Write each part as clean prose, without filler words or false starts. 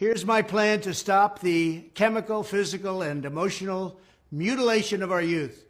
Here's my plan to stop the chemical, physical, and emotional mutilation of our youth.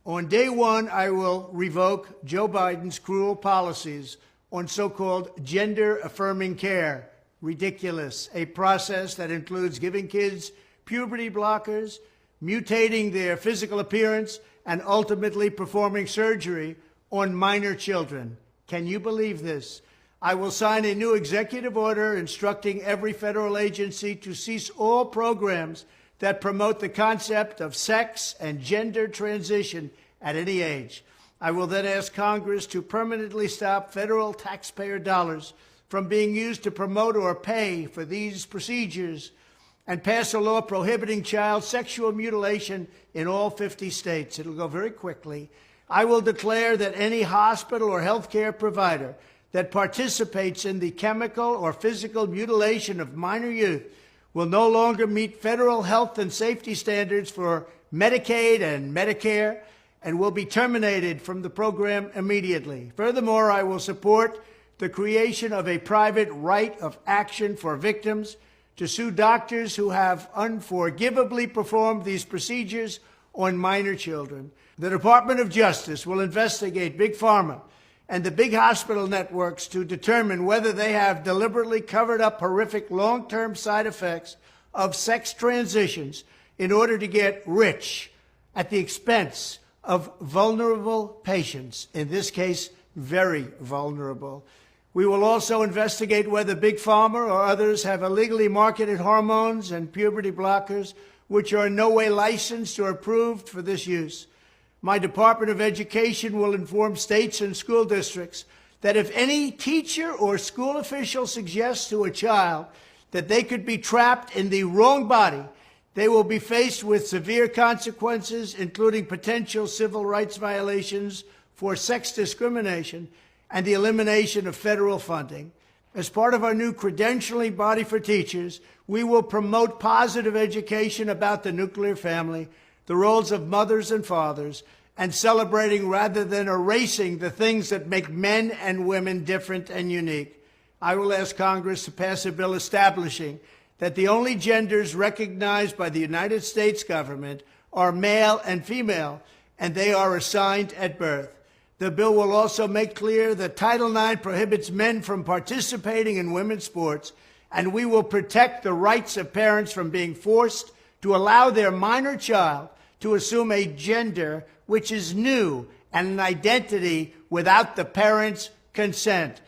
On day one, I will revoke Joe Biden's cruel policies on so-called gender-affirming care. Ridiculous. A process that includes giving kids puberty blockers, mutating their physical appearance, and ultimately performing surgery on minor children. Can you believe this? I will sign a new executive order instructing every federal agency to cease all programs that promote the concept of sex and gender transition at any age. I will then ask Congress to permanently stop federal taxpayer dollars from being used to promote or pay for these procedures and pass a law prohibiting child sexual mutilation in all 50 states. It'll go very quickly. I will declare that any hospital or healthcare provider that participates in the chemical or physical mutilation of minor youth will no longer meet federal health and safety standards for Medicaid and Medicare and will be terminated from the program immediately. Furthermore, I will support the creation of a private right of action for victims to sue doctors who have unforgivably performed these procedures on minor children. The Department of Justice will investigate Big Pharma and the big hospital networks to determine whether they have deliberately covered up horrific long-term side effects of sex transitions in order to get rich at the expense of vulnerable patients, in this case, very vulnerable. We will also investigate whether Big Pharma or others have illegally marketed hormones and puberty blockers which are in no way licensed or approved for this use. My Department of Education will inform states and school districts that if any teacher or school official suggests to a child that they could be trapped in the wrong body, they will be faced with severe consequences, including potential civil rights violations for sex discrimination and the elimination of federal funding. As part of our new credentialing body for teachers, we will promote positive education about the nuclear family, the roles of mothers and fathers, and celebrating rather than erasing the things that make men and women different and unique. I will ask Congress to pass a bill establishing that the only genders recognized by the United States government are male and female, and they are assigned at birth. The bill will also make clear that Title IX prohibits men from participating in women's sports, and we will protect the rights of parents from being forced to allow their minor child to assume a gender which is new and an identity without the parents' consent.